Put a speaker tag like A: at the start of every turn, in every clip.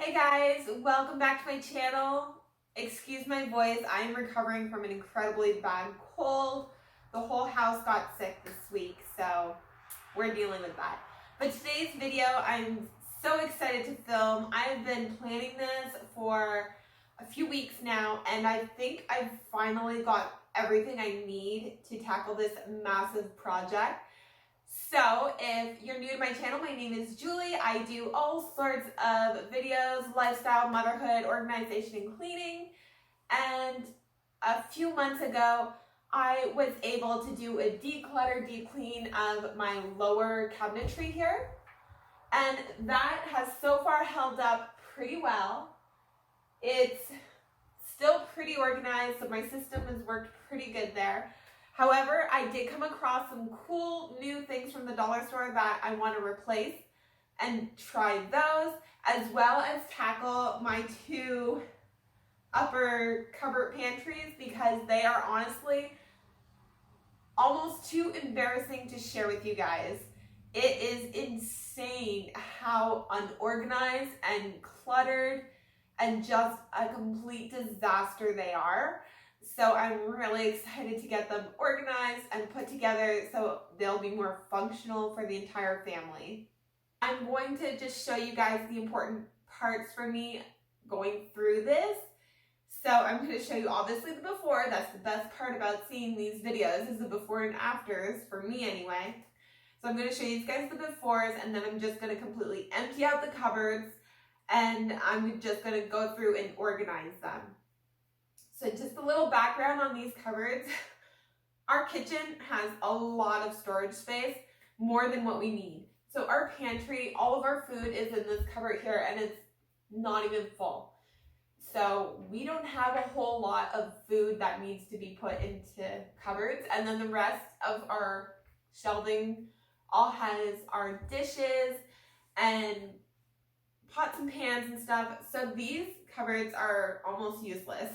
A: Hey guys, welcome back to my channel. Excuse my voice, I am recovering from an incredibly bad cold. The whole house got sick this week, so we're dealing with that. But today's video, I'm so excited to film. I've been planning this for a few weeks now, and I think I've finally got everything I need to tackle this massive project. So if you're new to my channel, my name is Julie. I do all sorts of videos, lifestyle, motherhood, organization, and cleaning. And a few months ago, I was able to do a declutter, deep clean of my lower cabinetry here. And that has so far held up pretty well. It's still pretty organized, so my system has worked pretty good there. However, I did come across some cool new things from the dollar store that I want to replace and try those, as well as tackle my two upper cupboard pantries because they are honestly almost too embarrassing to share with you guys. It is insane how unorganized and cluttered and just a complete disaster they are. So I'm really excited to get them organized and put together so they'll be more functional for the entire family. I'm going to just show you guys the important parts for me going through this. So I'm going to show you obviously the before. That's the best part about seeing these videos is the before and afters, for me anyway. So I'm going to show you guys the befores, and then I'm just going to completely empty out the cupboards, and I'm just going to go through and organize them. So just a little background on these cupboards. Our kitchen has a lot of storage space, more than what we need. So our pantry, all of our food is in this cupboard here, and it's not even full. So we don't have a whole lot of food that needs to be put into cupboards. And then the rest of our shelving all has our dishes and pots and pans and stuff. So these cupboards are almost useless.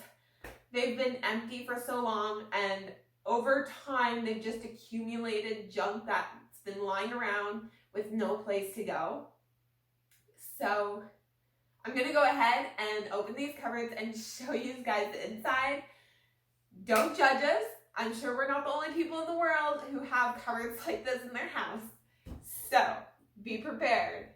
A: They've been empty for so long, and over time, they've just accumulated junk that's been lying around with no place to go. So I'm going to go ahead and open these cupboards and show you guys the inside. Don't judge us. I'm sure we're not the only people in the world who have cupboards like this in their house. So be prepared.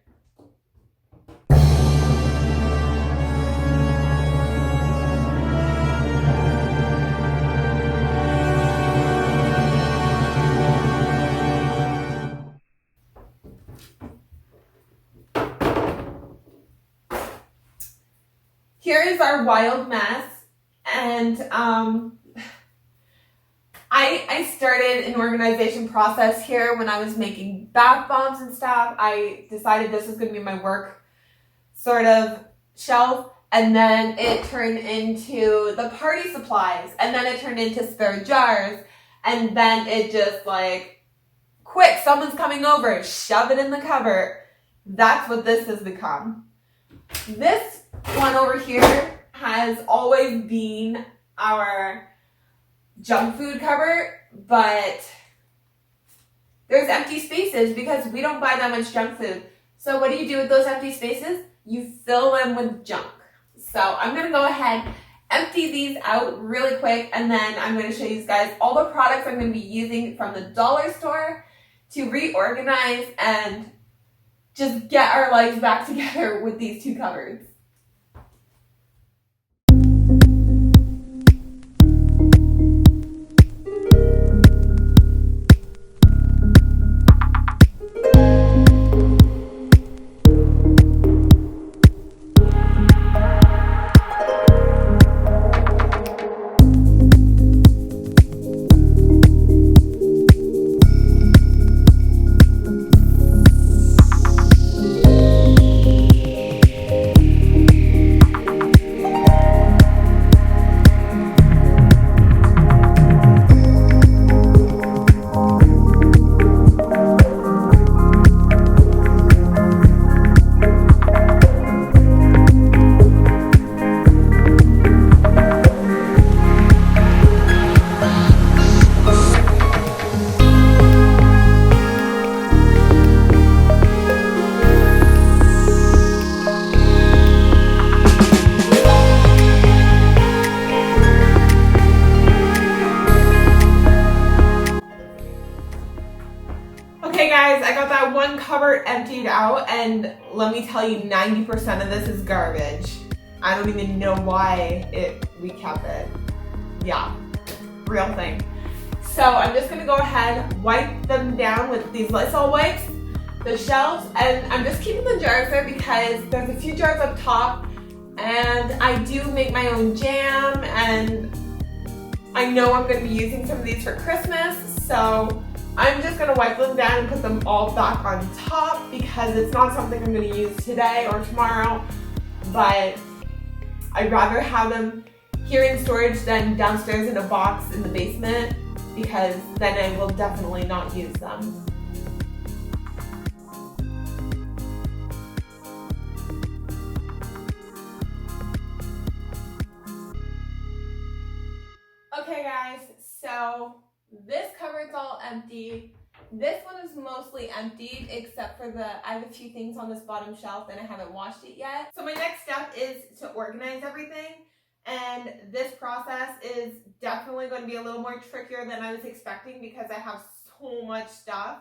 A: Here is our wild mess, and I started an organization process here when I was making bath bombs and stuff. I decided this was going to be my work sort of shelf, and then it turned into the party supplies, and then it turned into spare jars, and then it just like, quick, someone's coming over, shove it in the cupboard. That's what this has become. This one over here has always been our junk food cupboard, but there's empty spaces because we don't buy that much junk food. So what do you do with those empty spaces? You fill them with junk. So I'm going to go ahead, empty these out really quick, and then I'm going to show you guys all the products I'm going to be using from the dollar store to reorganize and just get our lives back together with these two cupboards. emptied out, and let me tell you, 90% of this is garbage. I don't even know why we kept it. Yeah, real thing. So I'm just gonna go ahead, wipe them down with these Lysol wipes, the shelves, and I'm just keeping the jars there because there's a few jars up top, and I do make my own jam, and I know I'm gonna be using some of these for Christmas, so I'm just gonna wipe them down and put them all back on top because it's not something I'm gonna use today or tomorrow, but I'd rather have them here in storage than downstairs in a box in the basement, because then I will definitely not use them. Okay guys, so this cupboard's all empty. This one is mostly emptied except for I have a few things on this bottom shelf and I haven't washed it yet. So my next step is to organize everything. And this process is definitely going to be a little more trickier than I was expecting because I have so much stuff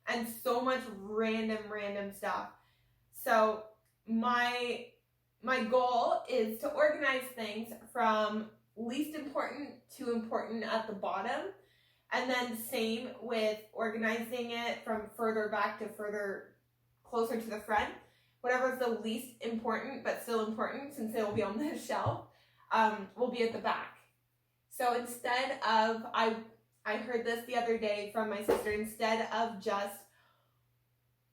A: and so much random stuff. So my goal is to organize things from least important to important at the bottom, and then same with organizing it from further back to closer to the front. Whatever's the least important but still important, since it will be on the shelf, will be at the back. So instead of, I heard this the other day from my sister, instead of just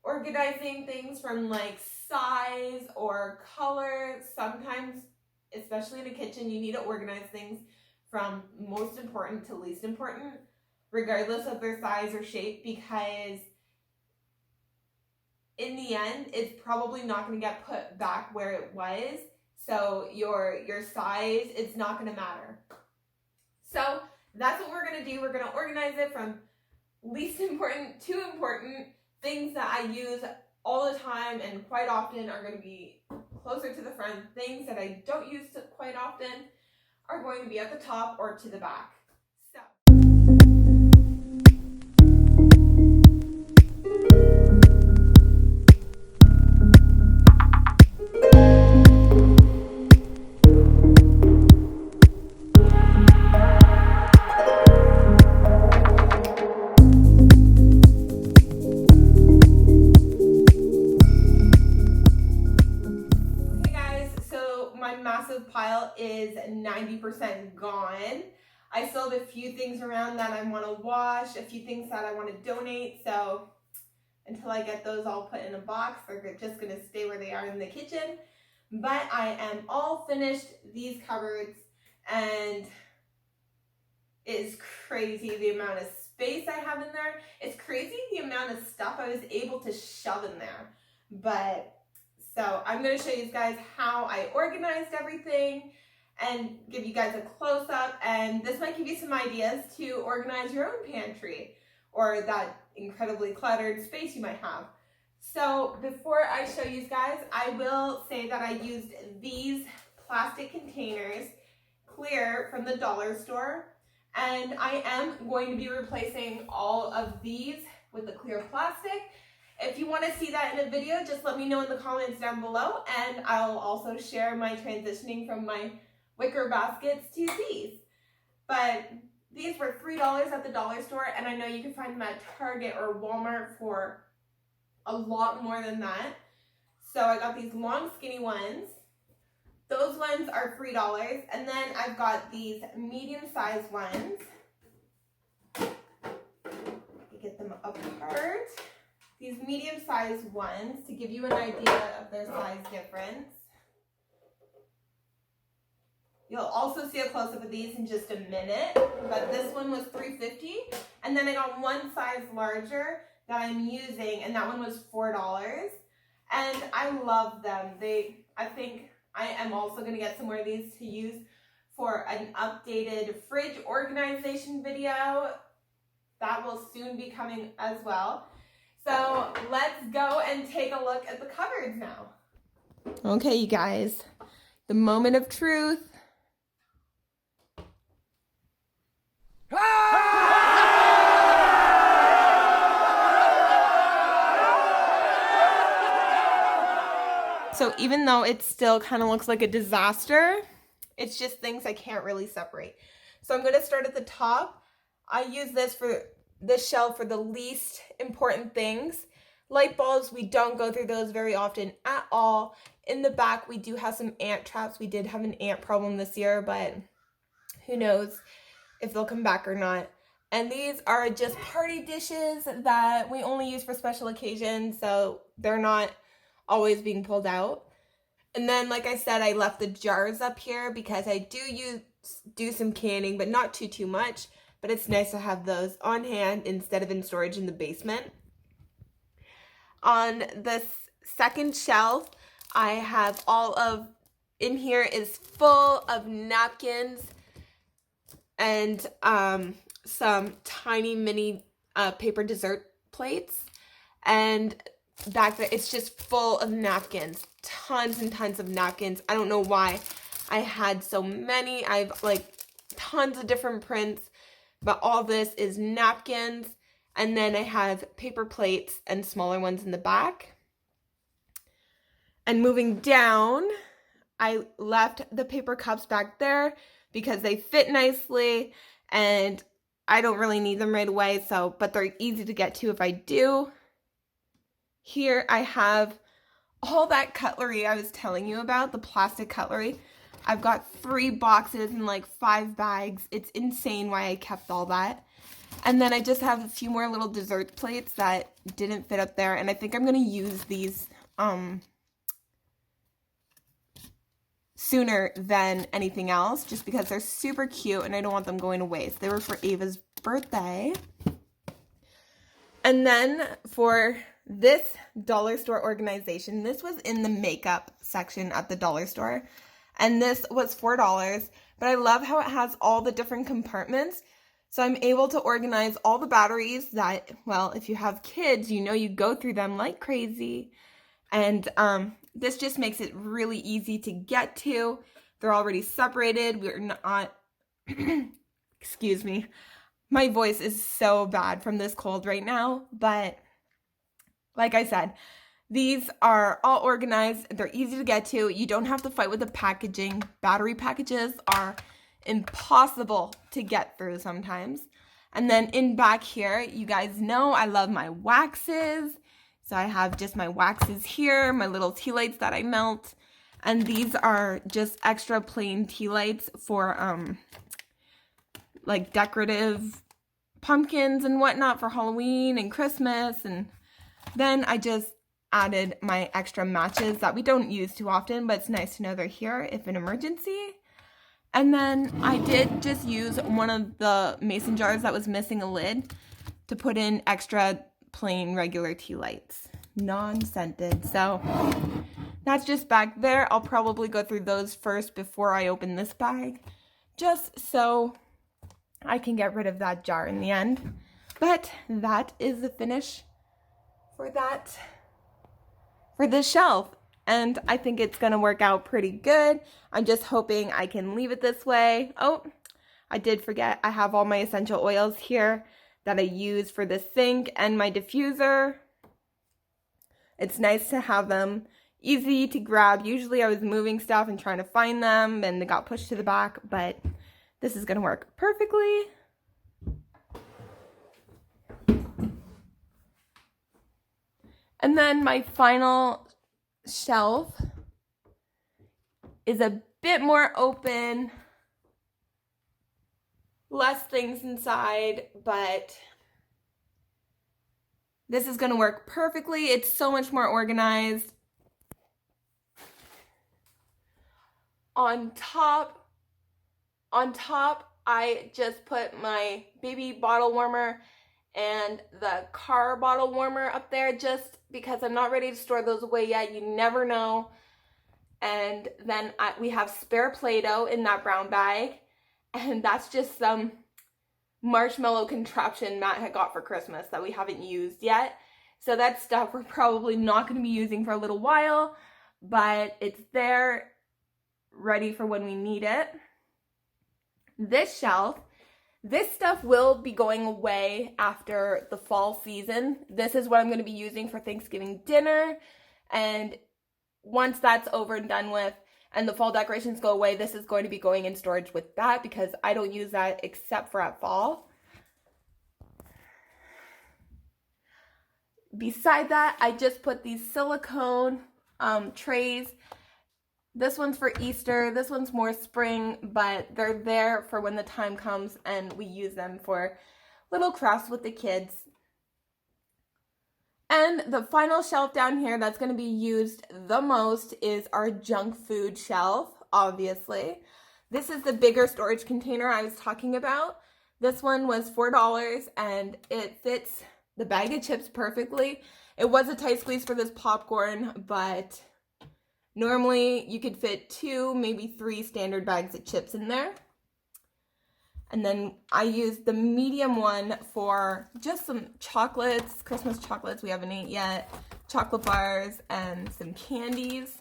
A: organizing things from like size or color, sometimes, especially in a kitchen, you need to organize things from most important to least important, regardless of their size or shape, because in the end, it's probably not going to get put back where it was. So your size, it's not going to matter. So that's what we're going to do. We're going to organize it from least important to important. Things that I use all the time and quite often are going to be closer to the front. Things that I don't use quite often are going to be at the top or to the back. So pile is 90% gone. I still have a few things around that I want to wash, a few things that I want to donate, so until I get those all put in a box, they're just going to stay where they are in the kitchen. But I am all finished these cupboards, and it is crazy the amount of space I have in there. It's crazy the amount of stuff I was able to shove in there. But so I'm going to show you guys how I organized everything and give you guys a close-up, and this might give you some ideas to organize your own pantry or that incredibly cluttered space you might have. So before I show you guys, I will say that I used these plastic containers, clear, from the dollar store, and I am going to be replacing all of these with the clear plastic. If you want to see that in a video, just let me know in the comments down below, and I'll also share my transitioning from my wicker baskets to these. But these were $3 at the dollar store, and I know you can find them at Target or Walmart for a lot more than that. So I got these long skinny ones. Those ones are $3, and then I've got these medium-sized ones. Get them apart. These medium-sized ones, to give you an idea of their size difference. You'll also see a close-up of these in just a minute, but this one was $3.50, and then I got one size larger that I'm using, and that one was $4, and I love them. I think I am also going to get some more of these to use for an updated fridge organization video. That will soon be coming as well. So let's go and take a look at the cupboards now. Okay, you guys, the moment of truth. even though it still kind of looks like a disaster, it's just things I can't really separate. So I'm going to start at the top. I use this shelf for the least important things. Light bulbs, we don't go through those very often at all. In the back, we do have some ant traps. We did have an ant problem this year, but who knows if they'll come back or not. And these are just party dishes that we only use for special occasions, so they're not always being pulled out. And then, like I said, I left the jars up here because I do some canning, but not too much. But it's nice to have those on hand instead of in storage in the basement. On this second shelf, I have in here is full of napkins and some tiny mini paper dessert plates. And back there, it's just full of napkins. Tons and tons of napkins. I don't know why I had so many. I've like tons of different prints, but all this is napkins. And then I have paper plates and smaller ones in the back. And moving down, I left the paper cups back there because they fit nicely and I don't really need them right away, but they're easy to get to if I do. Here I have all that cutlery I was telling you about, the plastic cutlery. I've got 3 boxes and like 5 bags. It's insane why I kept all that. And then I just have a few more little dessert plates that didn't fit up there. And I think I'm going to use these sooner than anything else, just because they're super cute and I don't want them going to waste. They were for Ava's birthday. And then for this dollar store organization, this was in the makeup section at the dollar store. And this was $4. But I love how it has all the different compartments. So I'm able to organize all the batteries that, well, if you have kids, you know you go through them like crazy. And this just makes it really easy to get to. They're already separated. We're not, excuse me. My voice is so bad from this cold right now. But like I said, these are all organized. They're easy to get to. You don't have to fight with the packaging. Battery packages are impossible to get through sometimes. And then in back here, you guys know I love my waxes. So I have just my waxes here, my little tea lights that I melt. And these are just extra plain tea lights for like decorative pumpkins and whatnot for Halloween and Christmas. And then I just added my extra matches that we don't use too often, but it's nice to know they're here if an emergency. And then I did just use one of the mason jars that was missing a lid to put in extra plain regular tea lights, non-scented. So that's just back there. I'll probably go through those first before I open this bag, just so I can get rid of that jar in the end. But that is the finish for this shelf. And I think it's going to work out pretty good. I'm just hoping I can leave it this way. Oh, I did forget. I have all my essential oils here that I use for the sink and my diffuser. It's nice to have them easy to grab. Usually I was moving stuff and trying to find them and they got pushed to the back, but this is going to work perfectly. And then my final shelf is a bit more open, less things inside, but this is going to work perfectly. It's so much more organized. On top, I just put my baby bottle warmer and the car bottle warmer up there just because I'm not ready to store those away yet. You never know. And then we have spare Play-Doh in that brown bag. And that's just some marshmallow contraption Matt had got for Christmas that we haven't used yet. So that's stuff we're probably not going to be using for a little while. But it's there, ready for when we need it. This shelf, this stuff will be going away after the fall season. This is what I'm going to be using for Thanksgiving dinner. And
B: once that's over and done with and the fall decorations go away, this is going to be going in storage with that because I don't use that except for at fall. Beside that, I just put these silicone trays. This one's for Easter, this one's more spring, but they're there for when the time comes and we use them for little crafts with the kids. And the final shelf down here that's going to be used the most is our junk food shelf, obviously. This is the bigger storage container I was talking about. This one was $4 and it fits the bag of chips perfectly. It was a tight squeeze for this popcorn, but normally you could fit 2, maybe 3 standard bags of chips in there. And then I used the medium one for just some chocolates, Christmas chocolates we haven't ate yet, chocolate bars, and some candies.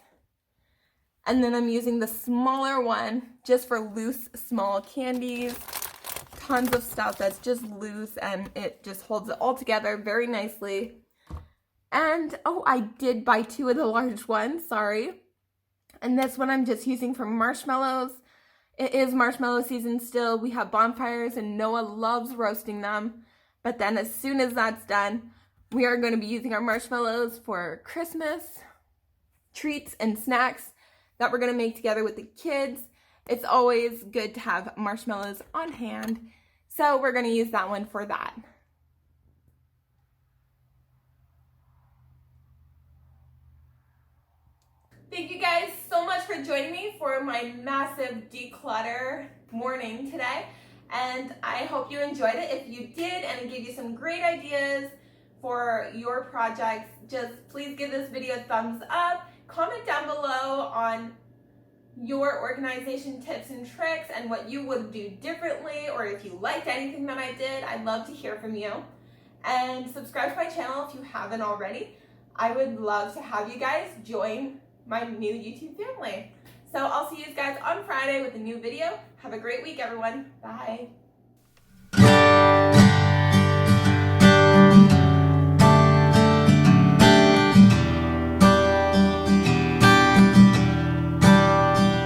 B: And then I'm using the smaller one just for loose, small candies. Tons of stuff that's just loose and it just holds it all together very nicely. And, oh, I did buy 2 of the large ones, sorry. And this one I'm just using for marshmallows. It is marshmallow season still. We have bonfires and Noah loves roasting them. But then as soon as that's done, we are going to be using our marshmallows for Christmas treats and snacks that we're going to make together with the kids. It's always good to have marshmallows on hand. So we're going to use that one for that. Thank you guys so much for joining me for my massive declutter morning today. And I hope you enjoyed it. If you did and it gave you some great ideas for your projects, just please give this video a thumbs up. Comment down below on your organization tips and tricks and what you would do differently, or if you liked anything that I did. I'd love to hear from you. And subscribe to my channel if you haven't already. I would love to have you guys join my new YouTube family. So I'll see you guys on Friday with a new video. Have a great week, everyone. Bye.